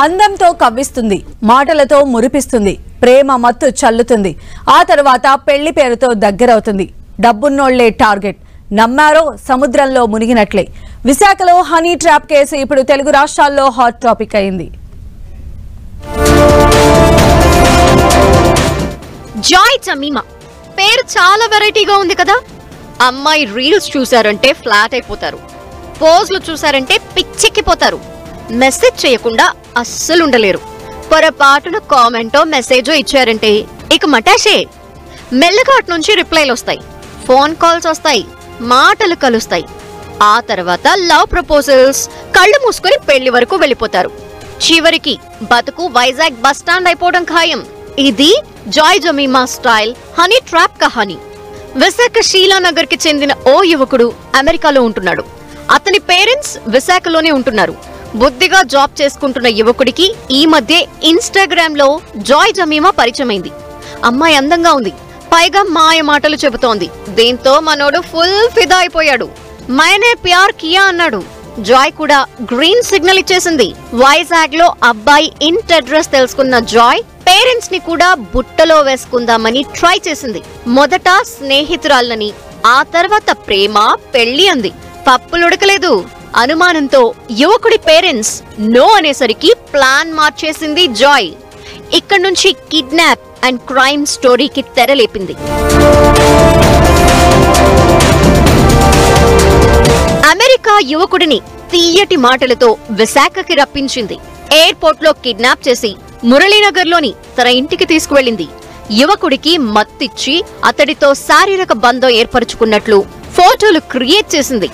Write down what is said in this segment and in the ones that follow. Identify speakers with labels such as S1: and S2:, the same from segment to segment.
S1: అందంతో కవ్విస్తుంది, మాటలతో మురిపిస్తుంది, ప్రేమ మత్తు చల్లుతుంది. ఆ తర్వాత పెళ్లి పేరుతో దగ్గరవుతుంది. డబ్బున్నోళ్లే టార్గెట్. నమ్మారో సముద్రంలో మునిగినట్లే. విశాఖలో హనీ ట్రాప్ కేసు ఇప్పుడు తెలుగు రాష్ట్రాల్లో హాట్ టాపిక్ అయింది.
S2: జాయ్ జమీమా పేరు చాలా వెరైటీగా ఉంది కదా. అమ్మాయి రీల్స్ చూసారంటే ఫ్లాట్ అయిపోతారు, పోజ్లు చూసారంటే పిచ్చెక్కిపోతారు, మెసేజ్ చేయకుండా అస్సలుండలేరు. పొరపాటున కామెంటో మెసేజో ఇచ్చారంటే ఇక మటాషే. మెల్లగా అటు నుంచి రిప్లైలు వస్తాయి, ఫోన్ కాల్స్ వస్తాయి, మాటలు కలుస్తాయి. ఆ తర్వాత లవ్ ప్రపోజల్స్, కళ్ళు మూసుకొని పెళ్లి వరకు వెళ్ళిపోతారు. చివరికి బతుకు వైజాగ్ బస్ స్టాండ్ అయిపోవడం ఖాయం. ఇది Joy Jemimah style honey trap Kahani. Visakha Sheela Nagar కి చెందిన ఓ యువకుడు అమెరికాలో ఉంటున్నాడు. అతని పేరెంట్స్ విశాఖలోనే ఉంటున్నారు. బుద్ధిగా జాబ్ చేసుకుంటున్న యువకుడికి ఈ మధ్య ఇన్స్టాగ్రామ్ లో జాయ్ జమీమా పరిచయమైంది. అమ్మాయి అందంగా ఉంది, పైగా మాయ మాటలు చెబుతోంది. దీంతో మనోడు ఫుల్ ఫిదా అయిపోయాడు. మైనే ప్యార్ కియా అన్నాడు. జాయ్ కూడా గ్రీన్ సిగ్నల్ ఇచ్చేసింది. వైజాగ్ లో అబ్బాయి ఇంటి అడ్రస్ తెలుసుకున్న జాయ్ పేరెంట్స్ ని కూడా బుట్టలో వేసుకుందామని ట్రై చేసింది. మొదట స్నేహితురాళ్ళని, ఆ తర్వాత ప్రేమ పెళ్లి అంది. పప్పులుడకలేదు. అనుమానంతో యువకుడి పేరెంట్స్ నో అనేసరికి ప్లాన్ మార్చేసింది జాయ్. ఇక్కడ నుంచి కిడ్నాప్ అండ్ క్రైమ్ స్టోరీకి తెరలేపింది. అమెరికా యువకుడిని తీయటి మాటలతో విశాఖకి రప్పించింది. ఎయిర్పోర్ట్ లో కిడ్నాప్ చేసి మురళీనగర్ లోని తన ఇంటికి తీసుకువెళ్లింది. యువకుడికి మత్తిచ్చి అతడితో శారీరక బంధం ఏర్పరచుకున్నట్లు ఫోటోలు క్రియేట్ చేసింది.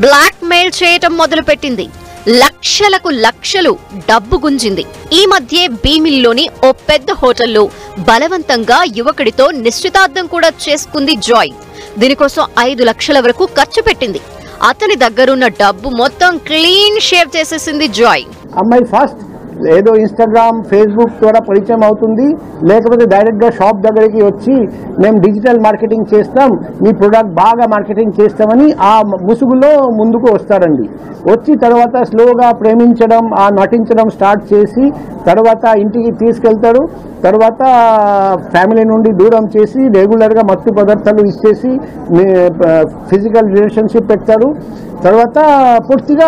S2: బ్లాక్ మెయిల్ చేయటం మొదలుపెట్టింది. లక్షలకు లక్షలు డబ్బు గుంజింది. ఈ మధ్య భీమిలిలోని ఓ పెద్ద హోటల్లో బలవంతంగా యువకుడితో నిశ్చితార్థం కూడా చేసుకుంది జాయ్. దీనికోసం 5 లక్షల వరకు ఖర్చు పెట్టింది. అతని దగ్గరున్న డబ్బు మొత్తం క్లీన్ షేవ్ చేసేసింది జాయ్.
S3: అమ్మాయి ఫస్ట్ ఏదో ఇన్స్టాగ్రామ్, ఫేస్బుక్ ద్వారా పరిచయం అవుతుంది, లేకపోతే డైరెక్ట్గా షాప్ దగ్గరికి వచ్చి మేము డిజిటల్ మార్కెటింగ్ చేస్తాం, మీ ప్రొడక్ట్ బాగా మార్కెటింగ్ చేస్తామని ఆ ముసుగులో ముందుకు వస్తారండి. వచ్చి తర్వాత స్లోగా ప్రేమించడం, ఆ నటించడం స్టార్ట్ చేసి తర్వాత ఇంటికి తీసుకెళ్తారు. తర్వాత ఫ్యామిలీ నుండి దూరం చేసి రెగ్యులర్గా మత్తు పదార్థాలు ఇచ్చేసి ఫిజికల్ రిలేషన్షిప్ పెడతారు. తర్వాత పూర్తిగా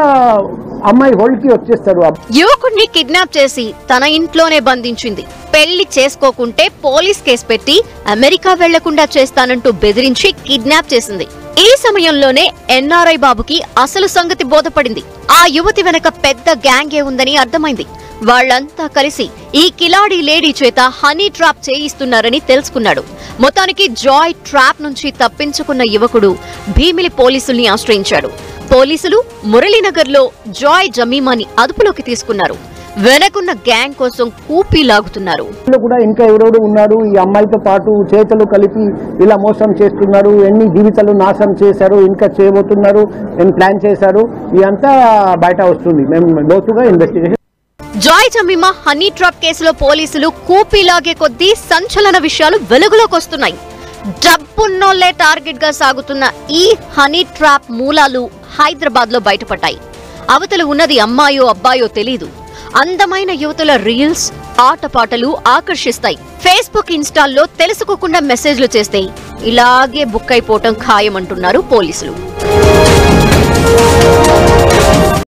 S3: అమ్మాయి హోల్డ్కి వచ్చేస్తారు.
S2: యువకుడిని కిడ్నాప్ చేసి తన ఇంట్లోనే బంధించింది. పెళ్లి చేసుకోకుంటే పోలీస్ కేసు పెట్టి అమెరికా వెళ్లకుండా చేస్తానంటూ బెదిరించి కిడ్నాప్ చేసింది. ఈ సమయంలోనే ఎన్ఆర్ఐ బాబుకి అసలు సంగతి బోధపడింది. ఆ యువతి వెనక పెద్ద గ్యాంగే ఉందని అర్థమైంది. వాళ్లంతా కలిసి ఈ కిలాడి లేడీ చేత హనీ ట్రాప్ చేయిస్తున్నారని తెలుసుకున్నాడు. మొత్తానికి జాయ్ ట్రాప్ నుంచి తప్పించుకున్న యువకుడు భీమిలి పోలీసుల్ని ఆశ్రయించాడు. పోలీసులు మురళీనగర్ లో జాయ్ జమీమాని అదుపులోకి తీసుకున్నారు. వెనకున్న గ్యాంగ్ కోసం కూపీ లాగుతున్నారు.
S3: కూడా ఇంకా ఎవరెవరు ఉన్నారు ఈ అమ్మాయితో పాటు చేతులు కలిపి ఇలా మోసం చేస్తున్నారు, ఎన్ని జీవితాలు నాశనం చేశారు, ఇంకా చేయబోతున్నారు, నేను ప్లాన్ చేశారు, ఇదంతా బయట వస్తుంది. మేము లోతుగా investigation.
S2: Joy Jemimah honey trap కేసులో పోలీసులు కూపీ లాగే కొద్దీ సంచలన విషయాలు వెలుగులోకి వస్తున్నాయి. డబ్బున్నోళ్లే టార్గెట్ గా సాగుతున్న ఈ హనీ ట్రాప్ మూలాలు హైదరాబాద్ లో బయటపడ్డాయి. అవతల ఉన్నది అమ్మాయో అబ్బాయో తెలీదు. అందమైన యువతుల రీల్స్, ఆటపాటలు ఆకర్షిస్తాయి. ఫేస్బుక్, ఇన్స్టాల్లో తెలుసుకోకుండా మెసేజ్లు చేస్తే ఇలాగే బుక్ అయిపోవటం ఖాయమంటున్నారు పోలీసులు.